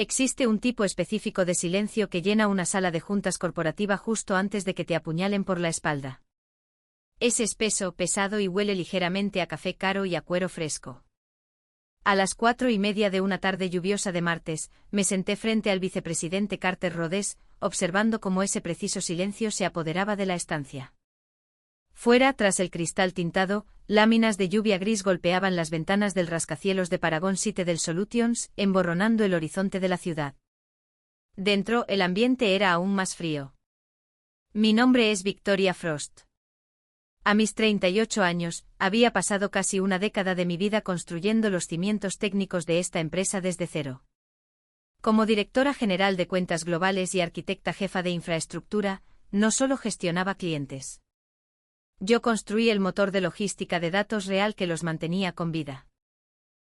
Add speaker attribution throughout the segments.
Speaker 1: Existe un tipo específico de silencio que llena una sala de juntas corporativa justo antes de que te apuñalen por la espalda. Es espeso, pesado y huele ligeramente a café caro y a cuero fresco. A las 4:30 de una tarde lluviosa de martes, me senté frente al vicepresidente Carter Rhodes, observando cómo ese preciso silencio se apoderaba de la estancia. Fuera, tras el cristal tintado, láminas de lluvia gris golpeaban las ventanas del rascacielos de Paragon Citadel Solutions, emborronando el horizonte de la ciudad. Dentro, el ambiente era aún más frío. Mi nombre es Victoria Frost. A mis 38 años, había pasado casi una década de mi vida construyendo los cimientos técnicos de esta empresa desde cero. Como directora general de cuentas globales y arquitecta jefa de infraestructura, no solo gestionaba clientes. Yo construí el motor de logística de datos real que los mantenía con vida.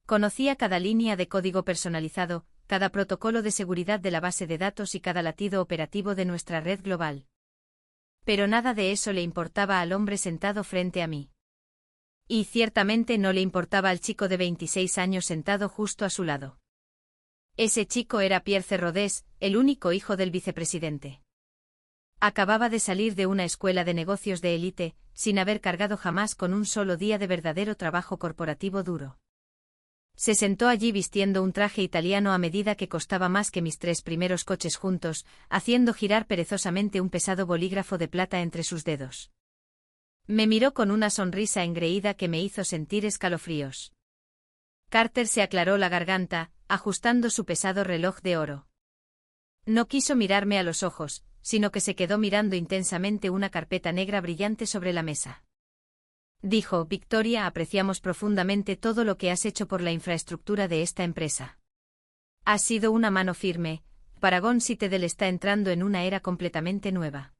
Speaker 1: Conocía cada línea de código personalizado, cada protocolo de seguridad de la base de datos y cada latido operativo de nuestra red global. Pero nada de eso le importaba al hombre sentado frente a mí. Y ciertamente no le importaba al chico de 26 años sentado justo a su lado. Ese chico era Pierce Rhodes, el único hijo del vicepresidente. Acababa de salir de una escuela de negocios de élite, sin haber cargado jamás con un solo día de verdadero trabajo corporativo duro. Se sentó allí vistiendo un traje italiano a medida que costaba más que mis 3 primeros coches juntos, haciendo girar perezosamente un pesado bolígrafo de plata entre sus dedos. Me miró con una sonrisa engreída que me hizo sentir escalofríos. Carter se aclaró la garganta, ajustando su pesado reloj de oro. No quiso mirarme a los ojos, sino que se quedó mirando intensamente una carpeta negra brillante sobre la mesa. Dijo: Victoria, apreciamos profundamente todo lo que has hecho por la infraestructura de esta empresa. Has sido una mano firme. Paragon Citadel está entrando en una era completamente nueva.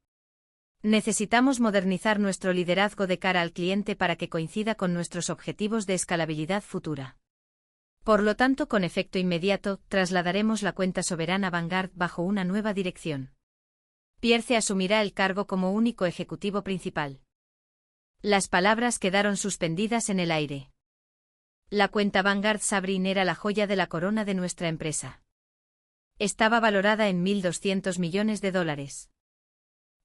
Speaker 1: Necesitamos modernizar nuestro liderazgo de cara al cliente para que coincida con nuestros objetivos de escalabilidad futura. Por lo tanto, con efecto inmediato, trasladaremos la cuenta soberana Vanguard bajo una nueva dirección. Pierce asumirá el cargo como único ejecutivo principal. Las palabras quedaron suspendidas en el aire. La cuenta Vanguard Sabrine era la joya de la corona de nuestra empresa. Estaba valorada en $1.200 millones.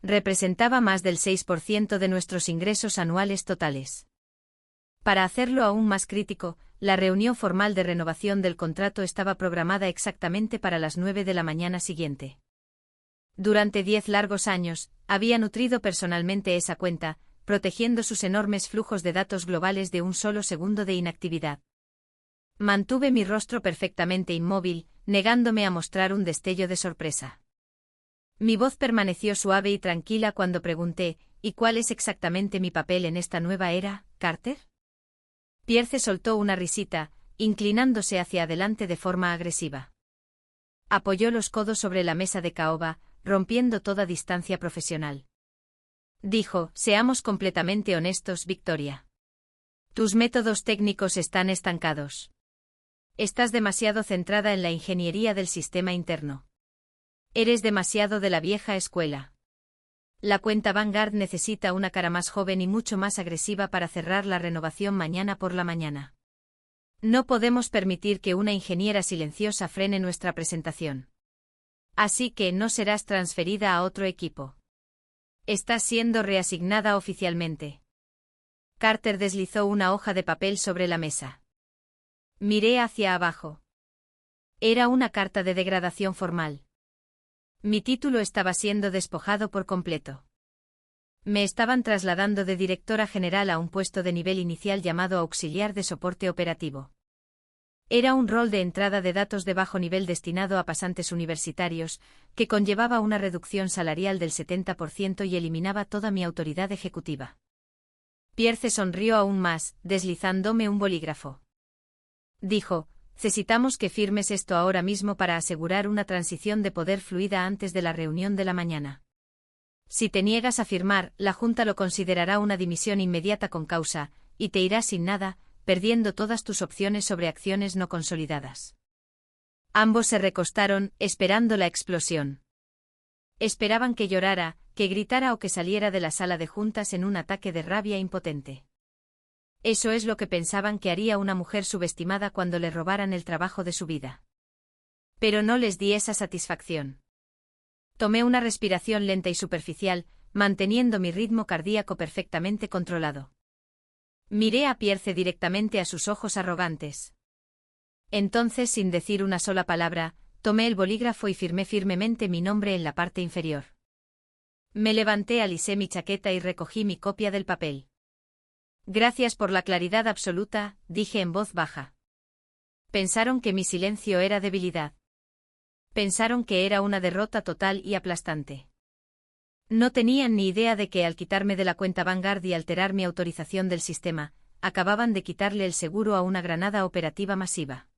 Speaker 1: Representaba más del 6% de nuestros ingresos anuales totales. Para hacerlo aún más crítico, la reunión formal de renovación del contrato estaba programada exactamente para las 9 de la mañana siguiente. Durante 10 largos años, había nutrido personalmente esa cuenta, protegiendo sus enormes flujos de datos globales de un solo segundo de inactividad. Mantuve mi rostro perfectamente inmóvil, negándome a mostrar un destello de sorpresa. Mi voz permaneció suave y tranquila cuando pregunté: ¿y cuál es exactamente mi papel en esta nueva era, Carter? Pierce soltó una risita, inclinándose hacia adelante de forma agresiva. Apoyó los codos sobre la mesa de caoba, rompiendo toda distancia profesional. Dijo: seamos completamente honestos, Victoria. Tus métodos técnicos están estancados. Estás demasiado centrada en la ingeniería del sistema interno. Eres demasiado de la vieja escuela. La cuenta Vanguard necesita una cara más joven y mucho más agresiva para cerrar la renovación mañana por la mañana. No podemos permitir que una ingeniera silenciosa frene nuestra presentación. Así que no serás transferida a otro equipo. Estás siendo reasignada oficialmente. Carter deslizó una hoja de papel sobre la mesa. Miré hacia abajo. Era una carta de degradación formal. Mi título estaba siendo despojado por completo. Me estaban trasladando de directora general a un puesto de nivel inicial llamado auxiliar de soporte operativo. Era un rol de entrada de datos de bajo nivel destinado a pasantes universitarios, que conllevaba una reducción salarial del 70% y eliminaba toda mi autoridad ejecutiva. Pierce sonrió aún más, deslizándome un bolígrafo. Dijo: necesitamos que firmes esto ahora mismo para asegurar una transición de poder fluida antes de la reunión de la mañana. Si te niegas a firmar, la Junta lo considerará una dimisión inmediata con causa, y te irás sin nada, perdiendo todas tus opciones sobre acciones no consolidadas. Ambos se recostaron, esperando la explosión. Esperaban que llorara, que gritara o que saliera de la sala de juntas en un ataque de rabia impotente. Eso es lo que pensaban que haría una mujer subestimada cuando le robaran el trabajo de su vida. Pero no les di esa satisfacción. Tomé una respiración lenta y superficial, manteniendo mi ritmo cardíaco perfectamente controlado. Miré a Pierce directamente a sus ojos arrogantes. Entonces, sin decir una sola palabra, tomé el bolígrafo y firmé firmemente mi nombre en la parte inferior. Me levanté, alisé mi chaqueta y recogí mi copia del papel. Gracias por la claridad absoluta, dije en voz baja. Pensaron que mi silencio era debilidad. Pensaron que era una derrota total y aplastante. No tenían ni idea de que al quitarme de la cuenta Vanguard y alterar mi autorización del sistema, acababan de quitarle el seguro a una granada operativa masiva.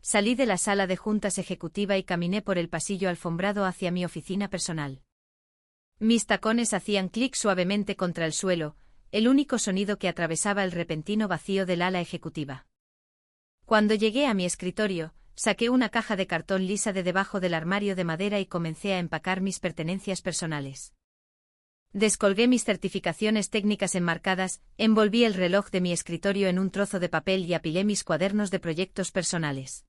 Speaker 1: Salí de la sala de juntas ejecutiva y caminé por el pasillo alfombrado hacia mi oficina personal. Mis tacones hacían clic suavemente contra el suelo, el único sonido que atravesaba el repentino vacío del ala ejecutiva. Cuando llegué a mi escritorio, saqué una caja de cartón lisa de debajo del armario de madera y comencé a empacar mis pertenencias personales. Descolgué mis certificaciones técnicas enmarcadas, envolví el reloj de mi escritorio en un trozo de papel y apilé mis cuadernos de proyectos personales.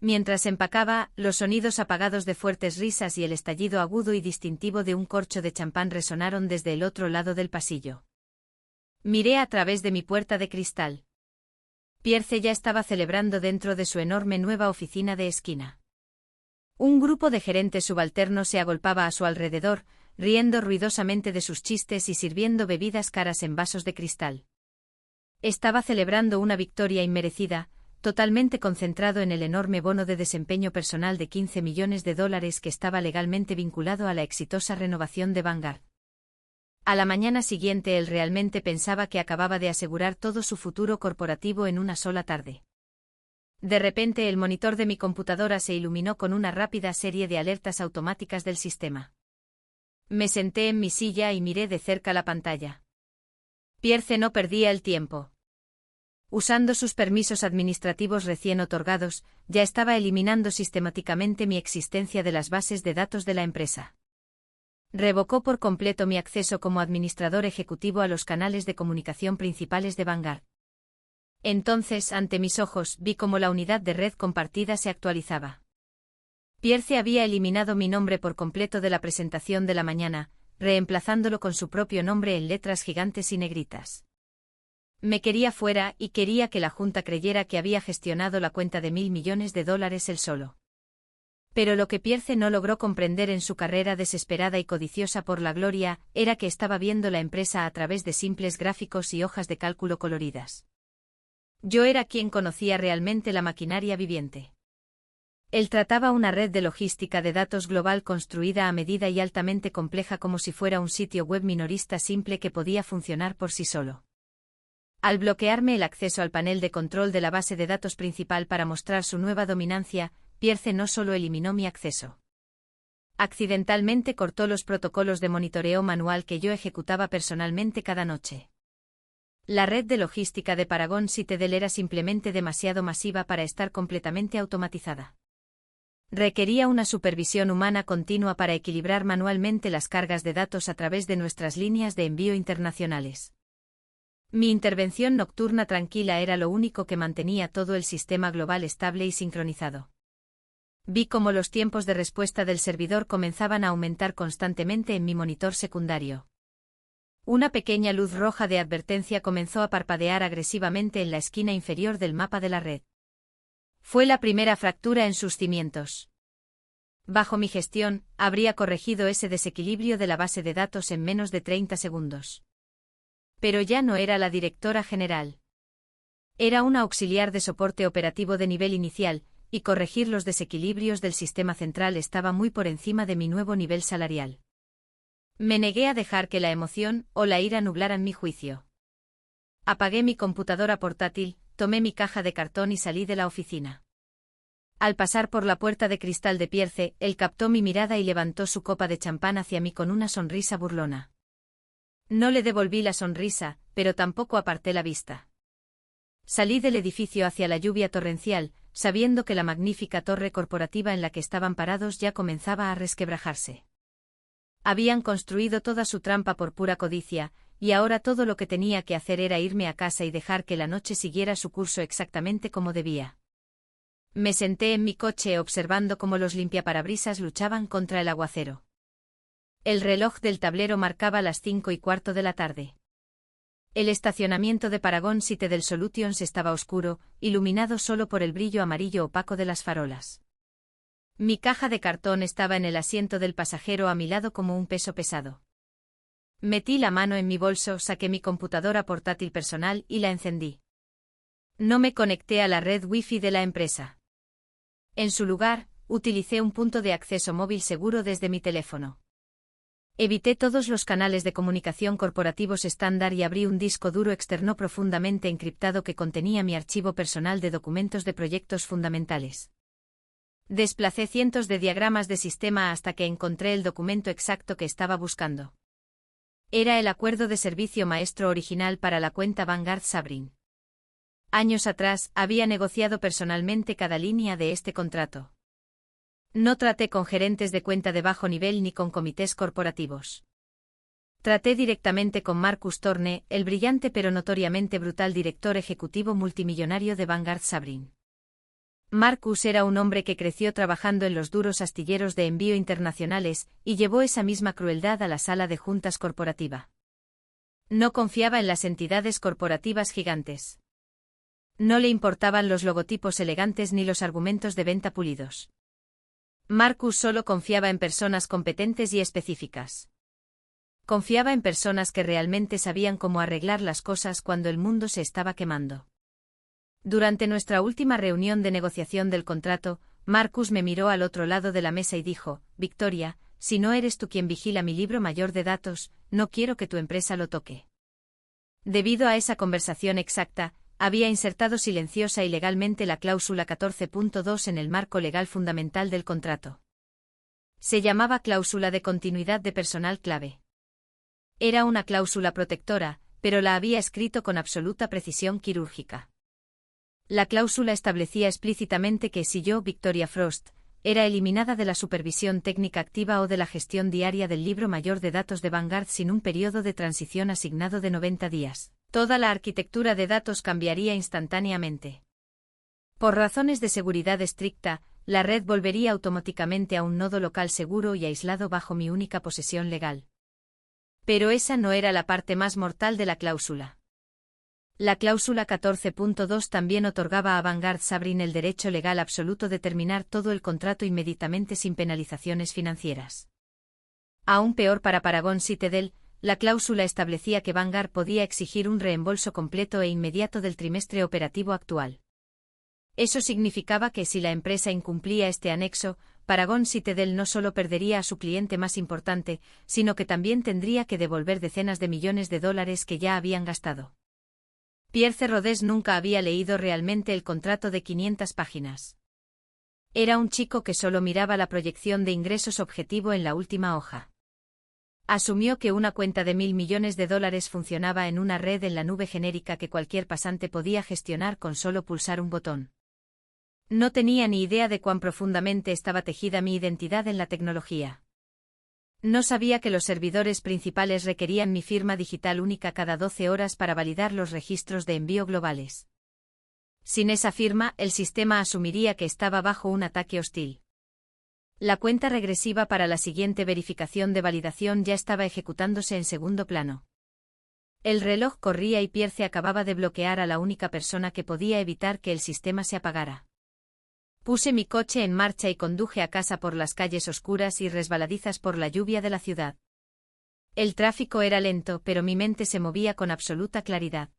Speaker 1: Mientras empacaba, los sonidos apagados de fuertes risas y el estallido agudo y distintivo de un corcho de champán resonaron desde el otro lado del pasillo. Miré a través de mi puerta de cristal. Pierce ya estaba celebrando dentro de su enorme nueva oficina de esquina. Un grupo de gerentes subalternos se agolpaba a su alrededor, riendo ruidosamente de sus chistes y sirviendo bebidas caras en vasos de cristal. Estaba celebrando una victoria inmerecida, totalmente concentrado en el enorme bono de desempeño personal de $15 millones que estaba legalmente vinculado a la exitosa renovación de Vanguard. A la mañana siguiente él realmente pensaba que acababa de asegurar todo su futuro corporativo en una sola tarde. De repente el monitor de mi computadora se iluminó con una rápida serie de alertas automáticas del sistema. Me senté en mi silla y miré de cerca la pantalla. Pierce no perdía el tiempo. Usando sus permisos administrativos recién otorgados, ya estaba eliminando sistemáticamente mi existencia de las bases de datos de la empresa. Revocó por completo mi acceso como administrador ejecutivo a los canales de comunicación principales de Vanguard. Entonces, ante mis ojos, vi cómo la unidad de red compartida se actualizaba. Pierce había eliminado mi nombre por completo de la presentación de la mañana, reemplazándolo con su propio nombre en letras gigantes y negritas. Me quería fuera y quería que la Junta creyera que había gestionado la cuenta de $1.000 millones él solo. Pero lo que Pierce no logró comprender en su carrera desesperada y codiciosa por la gloria, era que estaba viendo la empresa a través de simples gráficos y hojas de cálculo coloridas. Yo era quien conocía realmente la maquinaria viviente. Él trataba una red de logística de datos global construida a medida y altamente compleja como si fuera un sitio web minorista simple que podía funcionar por sí solo. Al bloquearme el acceso al panel de control de la base de datos principal para mostrar su nueva dominancia, Pierce no solo eliminó mi acceso. Accidentalmente cortó los protocolos de monitoreo manual que yo ejecutaba personalmente cada noche. La red de logística de Paragon Citadel era simplemente demasiado masiva para estar completamente automatizada. Requería una supervisión humana continua para equilibrar manualmente las cargas de datos a través de nuestras líneas de envío internacionales. Mi intervención nocturna tranquila era lo único que mantenía todo el sistema global estable y sincronizado. Vi cómo los tiempos de respuesta del servidor comenzaban a aumentar constantemente en mi monitor secundario. Una pequeña luz roja de advertencia comenzó a parpadear agresivamente en la esquina inferior del mapa de la red. Fue la primera fractura en sus cimientos. Bajo mi gestión, habría corregido ese desequilibrio de la base de datos en menos de 30 segundos. Pero ya no era la directora general. Era una auxiliar de soporte operativo de nivel inicial, y corregir los desequilibrios del sistema central estaba muy por encima de mi nuevo nivel salarial. Me negué a dejar que la emoción o la ira nublaran mi juicio. Apagué mi computadora portátil, tomé mi caja de cartón y salí de la oficina. Al pasar por la puerta de cristal de Pierce, él captó mi mirada y levantó su copa de champán hacia mí con una sonrisa burlona. No le devolví la sonrisa, pero tampoco aparté la vista. Salí del edificio hacia la lluvia torrencial, sabiendo que la magnífica torre corporativa en la que estaban parados ya comenzaba a resquebrajarse. Habían construido toda su trampa por pura codicia, y ahora todo lo que tenía que hacer era irme a casa y dejar que la noche siguiera su curso exactamente como debía. Me senté en mi coche observando cómo los limpiaparabrisas luchaban contra el aguacero. El reloj del tablero marcaba las 5:15 de la tarde. El estacionamiento de Paragon City del Solutions estaba oscuro, iluminado solo por el brillo amarillo opaco de las farolas. Mi caja de cartón estaba en el asiento del pasajero a mi lado como un peso pesado. Metí la mano en mi bolso, saqué mi computadora portátil personal y la encendí. No me conecté a la red Wi-Fi de la empresa. En su lugar, utilicé un punto de acceso móvil seguro desde mi teléfono. Evité todos los canales de comunicación corporativos estándar y abrí un disco duro externo profundamente encriptado que contenía mi archivo personal de documentos de proyectos fundamentales. Desplacé cientos de diagramas de sistema hasta que encontré el documento exacto que estaba buscando. Era el acuerdo de servicio maestro original para la cuenta Vanguard Sabrin. Años atrás, había negociado personalmente cada línea de este contrato. No traté con gerentes de cuenta de bajo nivel ni con comités corporativos. Traté directamente con Marcus Thorne, el brillante pero notoriamente brutal director ejecutivo multimillonario de Vanguard Sabrin. Marcus era un hombre que creció trabajando en los duros astilleros de envío internacionales y llevó esa misma crueldad a la sala de juntas corporativa. No confiaba en las entidades corporativas gigantes. No le importaban los logotipos elegantes ni los argumentos de venta pulidos. Marcus solo confiaba en personas competentes y específicas. Confiaba en personas que realmente sabían cómo arreglar las cosas cuando el mundo se estaba quemando. Durante nuestra última reunión de negociación del contrato, Marcus me miró al otro lado de la mesa y dijo: Victoria, si no eres tú quien vigila mi libro mayor de datos, no quiero que tu empresa lo toque. Debido a esa conversación exacta, había insertado silenciosa y legalmente la cláusula 14.2 en el marco legal fundamental del contrato. Se llamaba cláusula de continuidad de personal clave. Era una cláusula protectora, pero la había escrito con absoluta precisión quirúrgica. La cláusula establecía explícitamente que si yo, Victoria Frost, era eliminada de la supervisión técnica activa o de la gestión diaria del libro mayor de datos de Vanguard sin un periodo de transición asignado de 90 días, toda la arquitectura de datos cambiaría instantáneamente. Por razones de seguridad estricta, la red volvería automáticamente a un nodo local seguro y aislado bajo mi única posesión legal. Pero esa no era la parte más mortal de la cláusula. La cláusula 14.2 también otorgaba a Vanguard Sabrin el derecho legal absoluto de terminar todo el contrato inmediatamente sin penalizaciones financieras. Aún peor para Paragon Citadel, la cláusula establecía que Vanguard podía exigir un reembolso completo e inmediato del trimestre operativo actual. Eso significaba que si la empresa incumplía este anexo, Paragon Citadel no solo perdería a su cliente más importante, sino que también tendría que devolver decenas de millones de dólares que ya habían gastado. Pierre Rodés nunca había leído realmente el contrato de 500 páginas. Era un chico que solo miraba la proyección de ingresos objetivo en la última hoja. Asumió que una cuenta de $1.000 millones funcionaba en una red en la nube genérica que cualquier pasante podía gestionar con solo pulsar un botón. No tenía ni idea de cuán profundamente estaba tejida mi identidad en la tecnología. No sabía que los servidores principales requerían mi firma digital única cada 12 horas para validar los registros de envío globales. Sin esa firma, el sistema asumiría que estaba bajo un ataque hostil. La cuenta regresiva para la siguiente verificación de validación ya estaba ejecutándose en segundo plano. El reloj corría y Pierce acababa de bloquear a la única persona que podía evitar que el sistema se apagara. Puse mi coche en marcha y conduje a casa por las calles oscuras y resbaladizas por la lluvia de la ciudad. El tráfico era lento, pero mi mente se movía con absoluta claridad.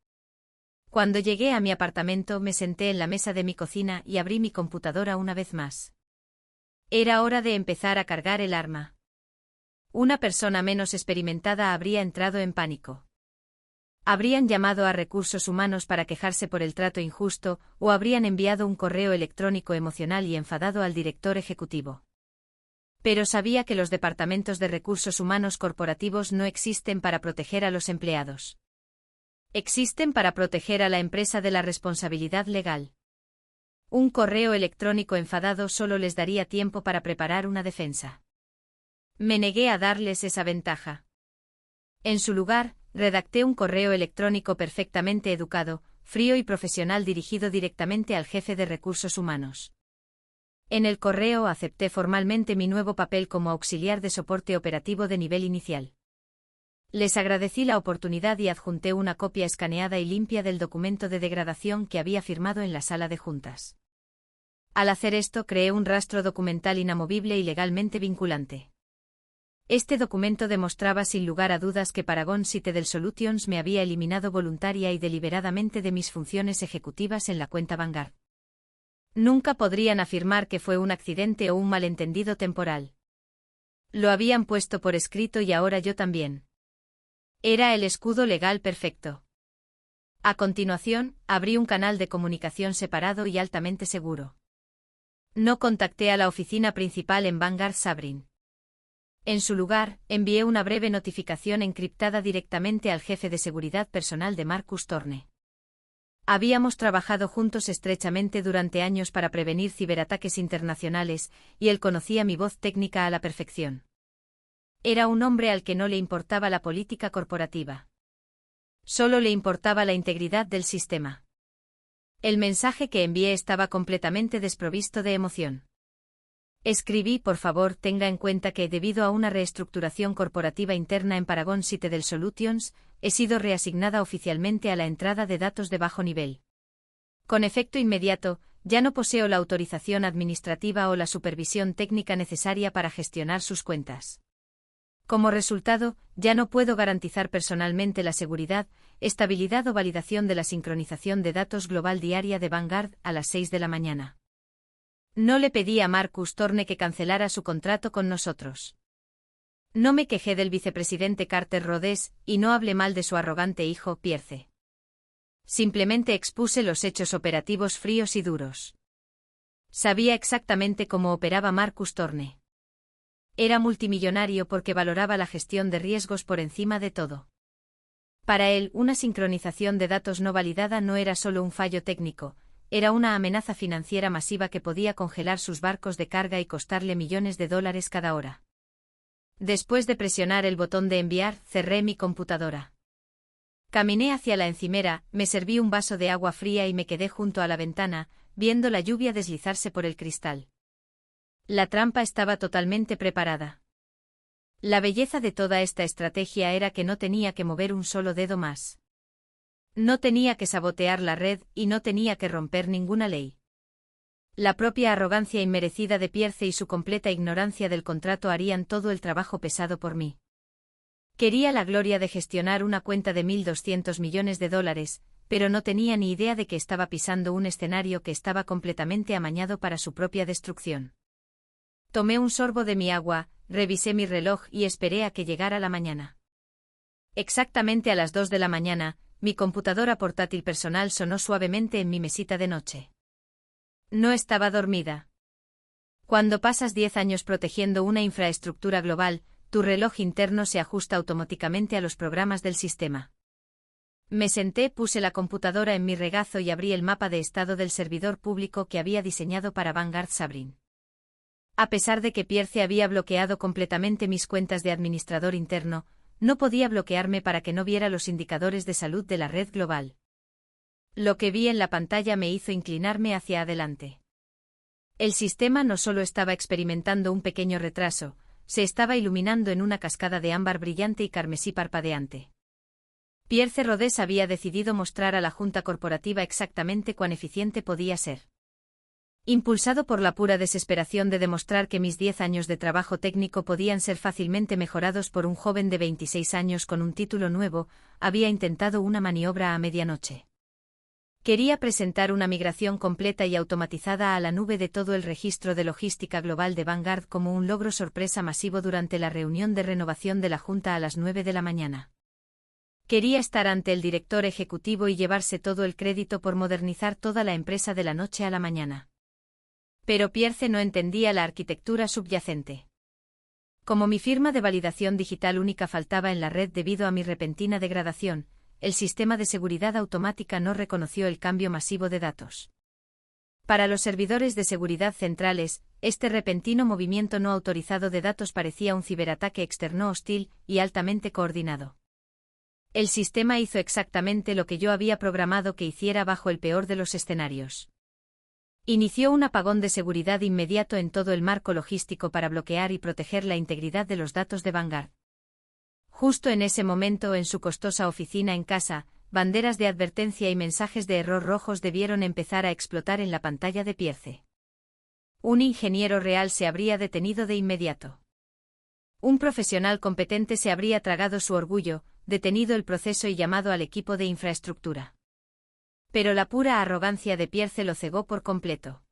Speaker 1: Cuando llegué a mi apartamento me senté en la mesa de mi cocina y abrí mi computadora una vez más. Era hora de empezar a cargar el arma. Una persona menos experimentada habría entrado en pánico. Habrían llamado a recursos humanos para quejarse por el trato injusto, o habrían enviado un correo electrónico emocional y enfadado al director ejecutivo. Pero sabía que los departamentos de recursos humanos corporativos no existen para proteger a los empleados. Existen para proteger a la empresa de la responsabilidad legal. Un correo electrónico enfadado solo les daría tiempo para preparar una defensa. Me negué a darles esa ventaja. En su lugar, redacté un correo electrónico perfectamente educado, frío y profesional dirigido directamente al jefe de recursos humanos. En el correo acepté formalmente mi nuevo papel como auxiliar de soporte operativo de nivel inicial. Les agradecí la oportunidad y adjunté una copia escaneada y limpia del documento de degradación que había firmado en la sala de juntas. Al hacer esto, creé un rastro documental inamovible y legalmente vinculante. Este documento demostraba sin lugar a dudas que Paragon Citadel Solutions me había eliminado voluntaria y deliberadamente de mis funciones ejecutivas en la cuenta Vanguard. Nunca podrían afirmar que fue un accidente o un malentendido temporal. Lo habían puesto por escrito y ahora yo también. Era el escudo legal perfecto. A continuación, abrí un canal de comunicación separado y altamente seguro. No contacté a la oficina principal en Vanguard Sabrin. En su lugar, envié una breve notificación encriptada directamente al jefe de seguridad personal de Marcus Thorne. Habíamos trabajado juntos estrechamente durante años para prevenir ciberataques internacionales, y él conocía mi voz técnica a la perfección. Era un hombre al que no le importaba la política corporativa. Solo le importaba la integridad del sistema. El mensaje que envié estaba completamente desprovisto de emoción. Escribí: por favor, tenga en cuenta que, debido a una reestructuración corporativa interna en Paragon Citadel Solutions, he sido reasignada oficialmente a la entrada de datos de bajo nivel. Con efecto inmediato, ya no poseo la autorización administrativa o la supervisión técnica necesaria para gestionar sus cuentas. Como resultado, ya no puedo garantizar personalmente la seguridad, estabilidad o validación de la sincronización de datos global diaria de Vanguard a las 6 de la mañana. No le pedí a Marcus Thorne que cancelara su contrato con nosotros. No me quejé del vicepresidente Carter Rhodes y no hablé mal de su arrogante hijo, Pierce. Simplemente expuse los hechos operativos fríos y duros. Sabía exactamente cómo operaba Marcus Thorne. Era multimillonario porque valoraba la gestión de riesgos por encima de todo. Para él, una sincronización de datos no validada no era solo un fallo técnico, era una amenaza financiera masiva que podía congelar sus barcos de carga y costarle millones de dólares cada hora. Después de presionar el botón de enviar, cerré mi computadora. Caminé hacia la encimera, me serví un vaso de agua fría y me quedé junto a la ventana, viendo la lluvia deslizarse por el cristal. La trampa estaba totalmente preparada. La belleza de toda esta estrategia era que no tenía que mover un solo dedo más. No tenía que sabotear la red y no tenía que romper ninguna ley. La propia arrogancia inmerecida de Pierce y su completa ignorancia del contrato harían todo el trabajo pesado por mí. Quería la gloria de gestionar una cuenta de $1.200 millones, pero no tenía ni idea de que estaba pisando un escenario que estaba completamente amañado para su propia destrucción. Tomé un sorbo de mi agua, revisé mi reloj y esperé a que llegara la mañana. Exactamente a las 2 de la mañana, mi computadora portátil personal sonó suavemente en mi mesita de noche. No estaba dormida. Cuando pasas 10 años protegiendo una infraestructura global, tu reloj interno se ajusta automáticamente a los programas del sistema. Me senté, puse la computadora en mi regazo y abrí el mapa de estado del servidor público que había diseñado para Vanguard Sabrin. A pesar de que Pierce había bloqueado completamente mis cuentas de administrador interno, no podía bloquearme para que no viera los indicadores de salud de la red global. Lo que vi en la pantalla me hizo inclinarme hacia adelante. El sistema no solo estaba experimentando un pequeño retraso, se estaba iluminando en una cascada de ámbar brillante y carmesí parpadeante. Pierce Rhodes había decidido mostrar a la junta corporativa exactamente cuán eficiente podía ser. Impulsado por la pura desesperación de demostrar que mis 10 años de trabajo técnico podían ser fácilmente mejorados por un joven de 26 años con un título nuevo, había intentado una maniobra a medianoche. Quería presentar una migración completa y automatizada a la nube de todo el registro de logística global de Vanguard como un logro sorpresa masivo durante la reunión de renovación de la Junta a las 9 de la mañana. Quería estar ante el director ejecutivo y llevarse todo el crédito por modernizar toda la empresa de la noche a la mañana. Pero Pierce no entendía la arquitectura subyacente. Como mi firma de validación digital única faltaba en la red debido a mi repentina degradación, el sistema de seguridad automática no reconoció el cambio masivo de datos. Para los servidores de seguridad centrales, este repentino movimiento no autorizado de datos parecía un ciberataque externo hostil y altamente coordinado. El sistema hizo exactamente lo que yo había programado que hiciera bajo el peor de los escenarios. Inició un apagón de seguridad inmediato en todo el marco logístico para bloquear y proteger la integridad de los datos de Vanguard. Justo en ese momento, en su costosa oficina en casa, banderas de advertencia y mensajes de error rojos debieron empezar a explotar en la pantalla de Pierce. Un ingeniero real se habría detenido de inmediato. Un profesional competente se habría tragado su orgullo, detenido el proceso y llamado al equipo de infraestructura. Pero la pura arrogancia de Pierce lo cegó por completo.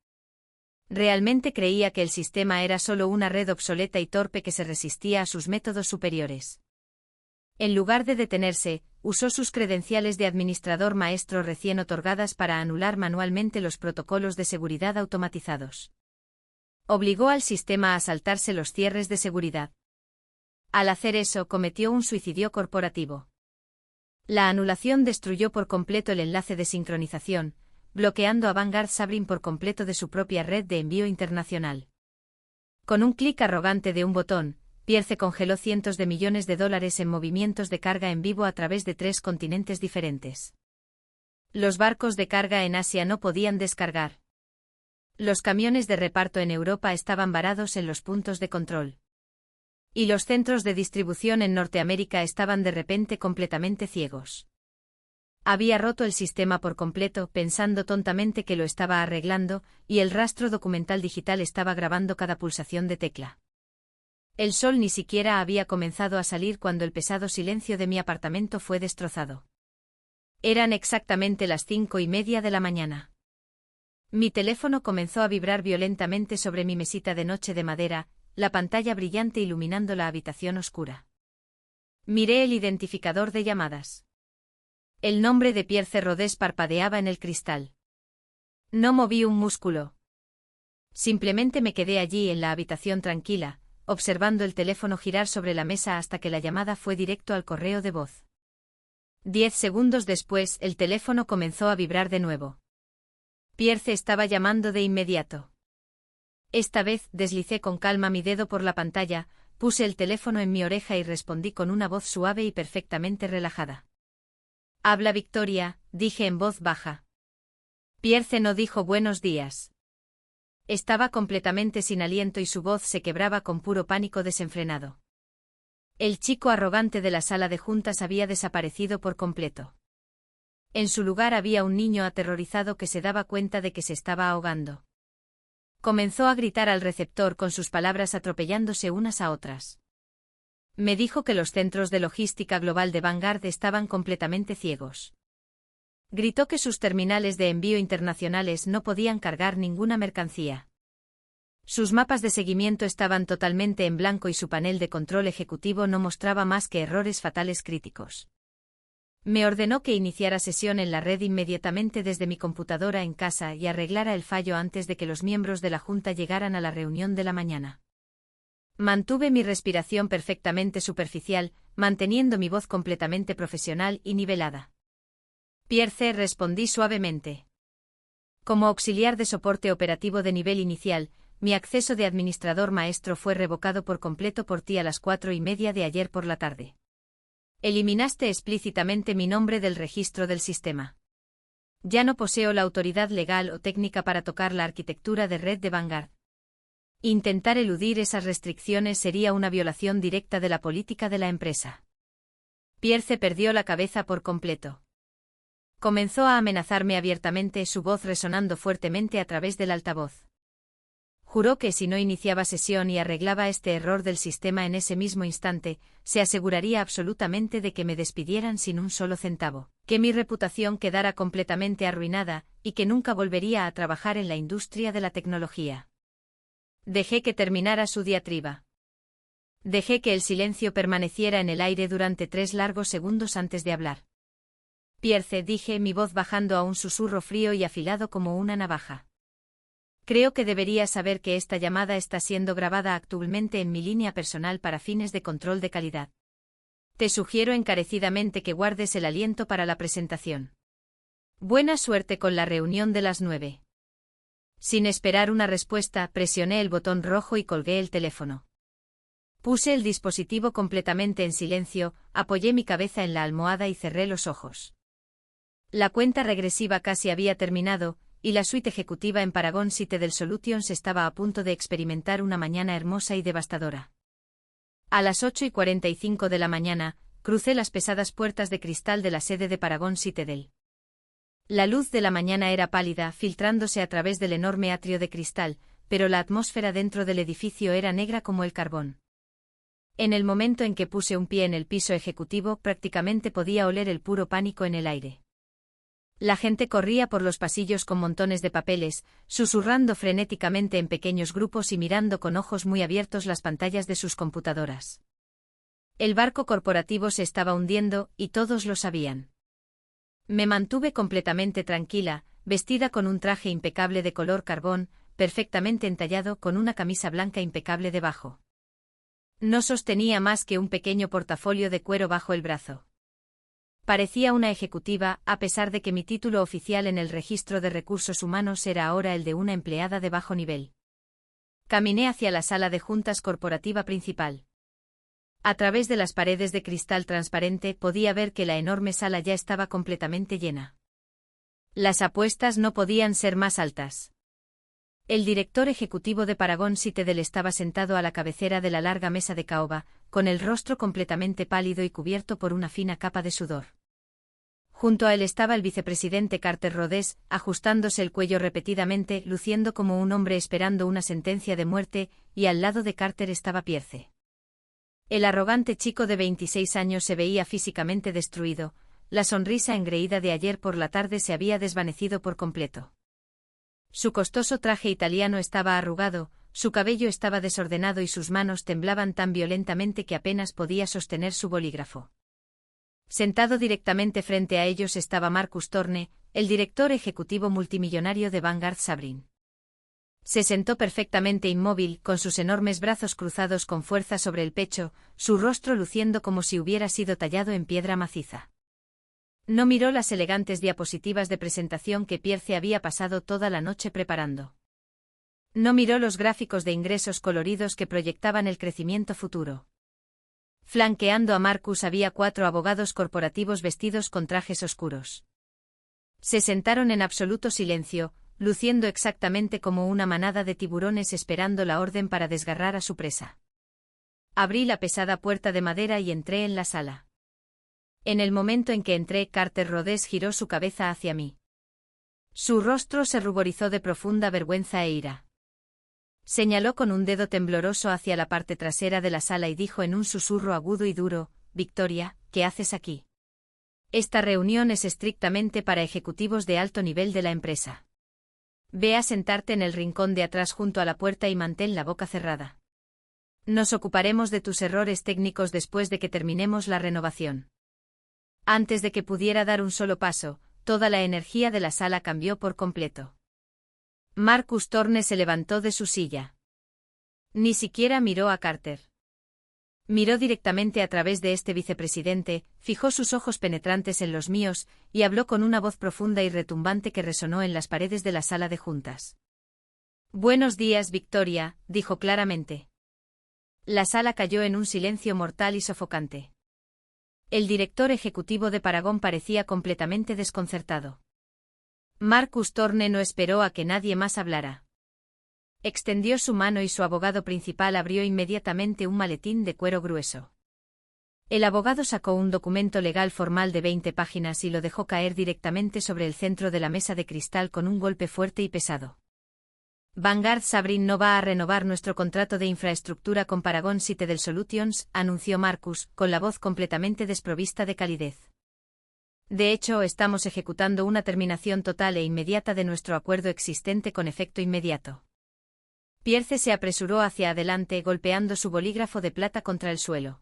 Speaker 1: Realmente creía que el sistema era solo una red obsoleta y torpe que se resistía a sus métodos superiores. En lugar de detenerse, usó sus credenciales de administrador maestro recién otorgadas para anular manualmente los protocolos de seguridad automatizados. Obligó al sistema a saltarse los cierres de seguridad. Al hacer eso, cometió un suicidio corporativo. La anulación destruyó por completo el enlace de sincronización, bloqueando a Vanguard Sabrin por completo de su propia red de envío internacional. Con un clic arrogante de un botón, Pierce congeló cientos de millones de dólares en movimientos de carga en vivo a través de 3 continentes diferentes. Los barcos de carga en Asia no podían descargar. Los camiones de reparto en Europa estaban varados en los puntos de control. Y los centros de distribución en Norteamérica estaban de repente completamente ciegos. Había roto el sistema por completo, pensando tontamente que lo estaba arreglando, y el rastro documental digital estaba grabando cada pulsación de tecla. El sol ni siquiera había comenzado a salir cuando el pesado silencio de mi apartamento fue destrozado. Eran exactamente las 5:30 de la mañana. Mi teléfono comenzó a vibrar violentamente sobre mi mesita de noche de madera, la pantalla brillante iluminando la habitación oscura. Miré el identificador de llamadas. El nombre de Pierce Rodés parpadeaba en el cristal. No moví un músculo. Simplemente me quedé allí en la habitación tranquila, observando el teléfono girar sobre la mesa hasta que la llamada fue directo al correo de voz. 10 segundos después, el teléfono comenzó a vibrar de nuevo. Pierce estaba llamando de inmediato. Esta vez, deslicé con calma mi dedo por la pantalla, puse el teléfono en mi oreja y respondí con una voz suave y perfectamente relajada. «Habla Victoria», dije en voz baja. Pierce no dijo buenos días. Estaba completamente sin aliento y su voz se quebraba con puro pánico desenfrenado. El chico arrogante de la sala de juntas había desaparecido por completo. En su lugar había un niño aterrorizado que se daba cuenta de que se estaba ahogando. Comenzó a gritar al receptor con sus palabras atropellándose unas a otras. Me dijo que los centros de logística global de Vanguard estaban completamente ciegos. Gritó que sus terminales de envío internacionales no podían cargar ninguna mercancía. Sus mapas de seguimiento estaban totalmente en blanco y su panel de control ejecutivo no mostraba más que errores fatales críticos. Me ordenó que iniciara sesión en la red inmediatamente desde mi computadora en casa y arreglara el fallo antes de que los miembros de la Junta llegaran a la reunión de la mañana. Mantuve mi respiración perfectamente superficial, manteniendo mi voz completamente profesional y nivelada. Pierce, respondí suavemente. Como auxiliar de soporte operativo de nivel inicial, mi acceso de administrador maestro fue revocado por completo por ti a las 4:30 de ayer por la tarde. Eliminaste explícitamente mi nombre del registro del sistema. Ya no poseo la autoridad legal o técnica para tocar la arquitectura de red de Vanguard. Intentar eludir esas restricciones sería una violación directa de la política de la empresa. Pierce perdió la cabeza por completo. Comenzó a amenazarme abiertamente, su voz resonando fuertemente a través del altavoz. Juró que si no iniciaba sesión y arreglaba este error del sistema en ese mismo instante, se aseguraría absolutamente de que me despidieran sin un solo centavo, que mi reputación quedara completamente arruinada, y que nunca volvería a trabajar en la industria de la tecnología. Dejé que terminara su diatriba. Dejé que el silencio permaneciera en el aire durante 3 largos segundos antes de hablar. Pierce, dije, mi voz bajando a un susurro frío y afilado como una navaja. Creo que deberías saber que esta llamada está siendo grabada actualmente en mi línea personal para fines de control de calidad. Te sugiero encarecidamente que guardes el aliento para la presentación. Buena suerte con la reunión de las 9. Sin esperar una respuesta, presioné el botón rojo y colgué el teléfono. Puse el dispositivo completamente en silencio, apoyé mi cabeza en la almohada y cerré los ojos. La cuenta regresiva casi había terminado, y la suite ejecutiva en Paragon Citadel Solutions estaba a punto de experimentar una mañana hermosa y devastadora. A las 8:45 de la mañana, crucé las pesadas puertas de cristal de la sede de Paragon Citadel. La luz de la mañana era pálida, filtrándose a través del enorme atrio de cristal, pero la atmósfera dentro del edificio era negra como el carbón. En el momento en que puse un pie en el piso ejecutivo, prácticamente podía oler el puro pánico en el aire. La gente corría por los pasillos con montones de papeles, susurrando frenéticamente en pequeños grupos y mirando con ojos muy abiertos las pantallas de sus computadoras. El barco corporativo se estaba hundiendo, y todos lo sabían. Me mantuve completamente tranquila, vestida con un traje impecable de color carbón, perfectamente entallado, con una camisa blanca impecable debajo. No sostenía más que un pequeño portafolio de cuero bajo el brazo. Parecía una ejecutiva, a pesar de que mi título oficial en el registro de recursos humanos era ahora el de una empleada de bajo nivel. Caminé hacia la sala de juntas corporativa principal. A través de las paredes de cristal transparente podía ver que la enorme sala ya estaba completamente llena. Las apuestas no podían ser más altas. El director ejecutivo de Paragon Citadel estaba sentado a la cabecera de la larga mesa de caoba, con el rostro completamente pálido y cubierto por una fina capa de sudor. Junto a él estaba el vicepresidente Carter Rhodes, ajustándose el cuello repetidamente, luciendo como un hombre esperando una sentencia de muerte, y al lado de Carter estaba Pierce. El arrogante chico de 26 años se veía físicamente destruido, la sonrisa engreída de ayer por la tarde se había desvanecido por completo. Su costoso traje italiano estaba arrugado, su cabello estaba desordenado y sus manos temblaban tan violentamente que apenas podía sostener su bolígrafo. Sentado directamente frente a ellos estaba Marcus Thorne, el director ejecutivo multimillonario de Vanguard Sabrin. Se sentó perfectamente inmóvil, con sus enormes brazos cruzados con fuerza sobre el pecho, su rostro luciendo como si hubiera sido tallado en piedra maciza. No miró las elegantes diapositivas de presentación que Pierce había pasado toda la noche preparando. No miró los gráficos de ingresos coloridos que proyectaban el crecimiento futuro. Flanqueando a Marcus había 4 abogados corporativos vestidos con trajes oscuros. Se sentaron en absoluto silencio, luciendo exactamente como una manada de tiburones esperando la orden para desgarrar a su presa. Abrí la pesada puerta de madera y entré en la sala. En el momento en que entré, Carter Rhodes giró su cabeza hacia mí. Su rostro se ruborizó de profunda vergüenza e ira. Señaló con un dedo tembloroso hacia la parte trasera de la sala y dijo en un susurro agudo y duro: «Victoria, ¿qué haces aquí? Esta reunión es estrictamente para ejecutivos de alto nivel de la empresa. Ve a sentarte en el rincón de atrás junto a la puerta y mantén la boca cerrada. Nos ocuparemos de tus errores técnicos después de que terminemos la renovación». Antes de que pudiera dar un solo paso, toda la energía de la sala cambió por completo. Marcus Thorne se levantó de su silla. Ni siquiera miró a Carter. Miró directamente a través de este vicepresidente, fijó sus ojos penetrantes en los míos, y habló con una voz profunda y retumbante que resonó en las paredes de la sala de juntas. «Buenos días, Victoria», dijo claramente. La sala cayó en un silencio mortal y sofocante. El director ejecutivo de Paragon parecía completamente desconcertado. Marcus Thorne no esperó a que nadie más hablara. Extendió su mano y su abogado principal abrió inmediatamente un maletín de cuero grueso. El abogado sacó un documento legal formal de 20 páginas y lo dejó caer directamente sobre el centro de la mesa de cristal con un golpe fuerte y pesado. «Vanguard Sabrin no va a renovar nuestro contrato de infraestructura con Paragon Citadel Solutions», anunció Marcus, con la voz completamente desprovista de calidez. «De hecho, estamos ejecutando una terminación total e inmediata de nuestro acuerdo existente con efecto inmediato». Pierce se apresuró hacia adelante, golpeando su bolígrafo de plata contra el suelo.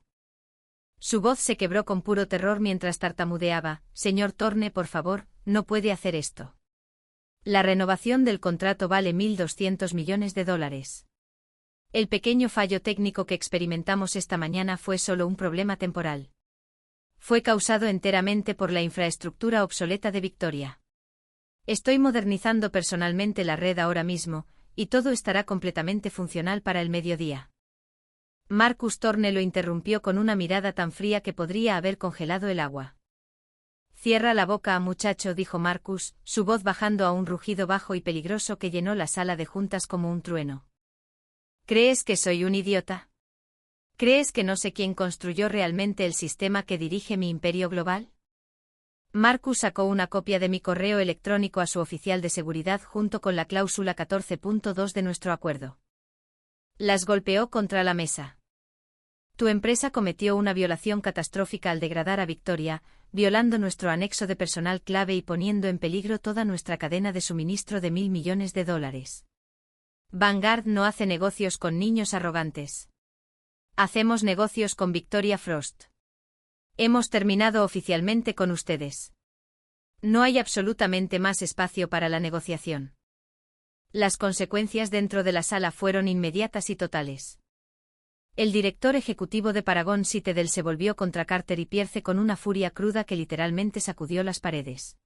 Speaker 1: Su voz se quebró con puro terror mientras tartamudeaba: «Señor Thorne, por favor, no puede hacer esto. La renovación del contrato vale $1.200 millones. El pequeño fallo técnico que experimentamos esta mañana fue solo un problema temporal. Fue causado enteramente por la infraestructura obsoleta de Victoria. Estoy modernizando personalmente la red ahora mismo, y todo estará completamente funcional para el mediodía». Marcus Thorne lo interrumpió con una mirada tan fría que podría haber congelado el agua. Cierra la boca, muchacho, dijo Marcus, su voz bajando a un rugido bajo y peligroso que llenó la sala de juntas como un trueno. ¿Crees que soy un idiota? ¿Crees que no sé quién construyó realmente el sistema que dirige mi imperio global? Marcus sacó una copia de mi correo electrónico a su oficial de seguridad junto con la cláusula 14.2 de nuestro acuerdo. Las golpeó contra la mesa. Tu empresa cometió una violación catastrófica al degradar a Victoria, violando nuestro anexo de personal clave y poniendo en peligro toda nuestra cadena de suministro de $1.000 millones. Vanguard no hace negocios con niños arrogantes. Hacemos negocios con Victoria Frost. Hemos terminado oficialmente con ustedes. No hay absolutamente más espacio para la negociación. Las consecuencias dentro de la sala fueron inmediatas y totales. El director ejecutivo de Paragon Citadel se volvió contra Carter y Pierce con una furia cruda que literalmente sacudió las paredes.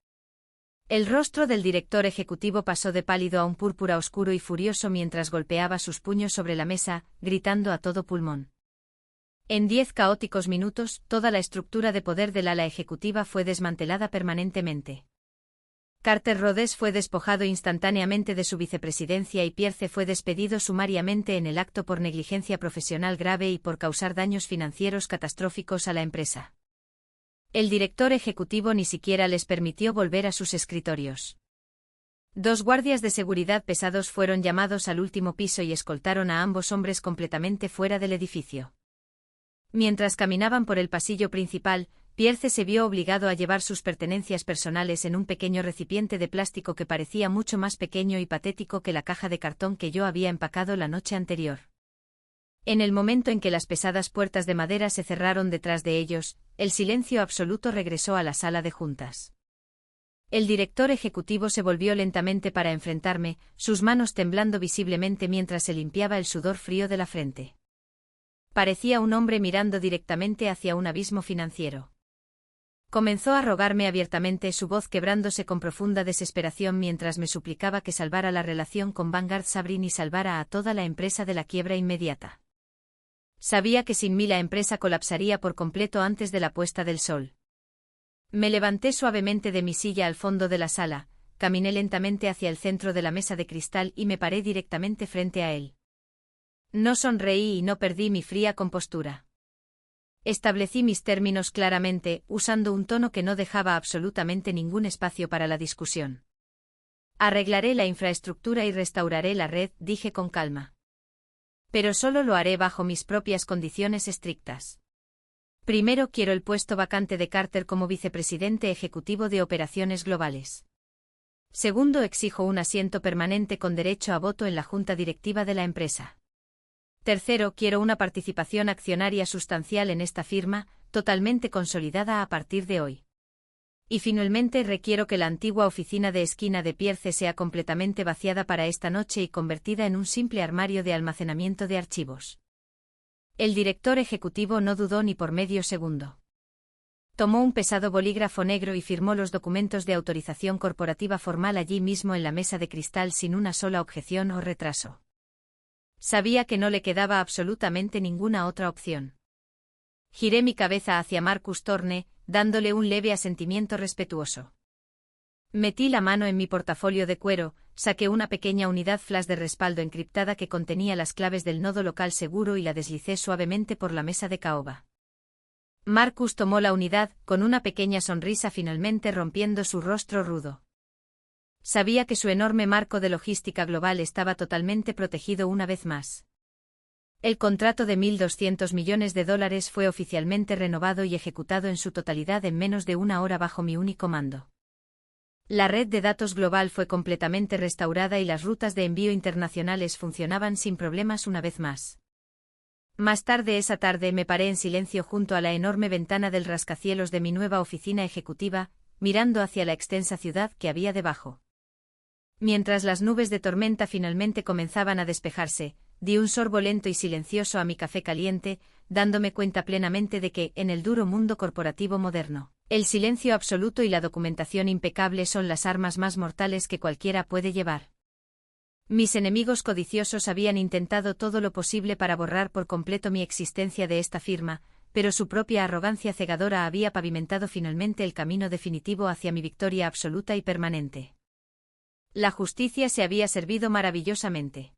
Speaker 1: El rostro del director ejecutivo pasó de pálido a un púrpura oscuro y furioso mientras golpeaba sus puños sobre la mesa, gritando a todo pulmón. En 10 caóticos minutos, toda la estructura de poder del ala ejecutiva fue desmantelada permanentemente. Carter Rhodes fue despojado instantáneamente de su vicepresidencia y Pierce fue despedido sumariamente en el acto por negligencia profesional grave y por causar daños financieros catastróficos a la empresa. El director ejecutivo ni siquiera les permitió volver a sus escritorios. 2 guardias de seguridad pesados fueron llamados al último piso y escoltaron a ambos hombres completamente fuera del edificio. Mientras caminaban por el pasillo principal, Pierce se vio obligado a llevar sus pertenencias personales en un pequeño recipiente de plástico que parecía mucho más pequeño y patético que la caja de cartón que yo había empacado la noche anterior. En el momento en que las pesadas puertas de madera se cerraron detrás de ellos, el silencio absoluto regresó a la sala de juntas. El director ejecutivo se volvió lentamente para enfrentarme, sus manos temblando visiblemente mientras se limpiaba el sudor frío de la frente. Parecía un hombre mirando directamente hacia un abismo financiero. Comenzó a rogarme abiertamente, su voz quebrándose con profunda desesperación mientras me suplicaba que salvara la relación con Vanguard Sabrin y salvara a toda la empresa de la quiebra inmediata. Sabía que sin mí la empresa colapsaría por completo antes de la puesta del sol. Me levanté suavemente de mi silla al fondo de la sala, caminé lentamente hacia el centro de la mesa de cristal y me paré directamente frente a él. No sonreí y no perdí mi fría compostura. Establecí mis términos claramente, usando un tono que no dejaba absolutamente ningún espacio para la discusión. Arreglaré la infraestructura y restauraré la red, dije con calma. Pero solo lo haré bajo mis propias condiciones estrictas. Primero quiero el puesto vacante de Carter como vicepresidente ejecutivo de operaciones globales. Segundo, exijo un asiento permanente con derecho a voto en la junta directiva de la empresa. Tercero, quiero una participación accionaria sustancial en esta firma, totalmente consolidada a partir de hoy. Y finalmente requiero que la antigua oficina de esquina de Pierce sea completamente vaciada para esta noche y convertida en un simple armario de almacenamiento de archivos. El director ejecutivo no dudó ni por medio segundo. Tomó un pesado bolígrafo negro y firmó los documentos de autorización corporativa formal allí mismo en la mesa de cristal sin una sola objeción o retraso. Sabía que no le quedaba absolutamente ninguna otra opción. Giré mi cabeza hacia Marcus Thorne, dándole un leve asentimiento respetuoso. Metí la mano en mi portafolio de cuero, saqué una pequeña unidad flash de respaldo encriptada que contenía las claves del nodo local seguro y la deslicé suavemente por la mesa de caoba. Marcus tomó la unidad, con una pequeña sonrisa finalmente rompiendo su rostro rudo. Sabía que su enorme marco de logística global estaba totalmente protegido una vez más. El contrato de $1.200 millones fue oficialmente renovado y ejecutado en su totalidad en menos de una hora bajo mi único mando. La red de datos global fue completamente restaurada y las rutas de envío internacionales funcionaban sin problemas una vez más. Más tarde esa tarde me paré en silencio junto a la enorme ventana del rascacielos de mi nueva oficina ejecutiva, mirando hacia la extensa ciudad que había debajo. Mientras las nubes de tormenta finalmente comenzaban a despejarse, di un sorbo lento y silencioso a mi café caliente, dándome cuenta plenamente de que, en el duro mundo corporativo moderno, el silencio absoluto y la documentación impecable son las armas más mortales que cualquiera puede llevar. Mis enemigos codiciosos habían intentado todo lo posible para borrar por completo mi existencia de esta firma, pero su propia arrogancia cegadora había pavimentado finalmente el camino definitivo hacia mi victoria absoluta y permanente. La justicia se había servido maravillosamente.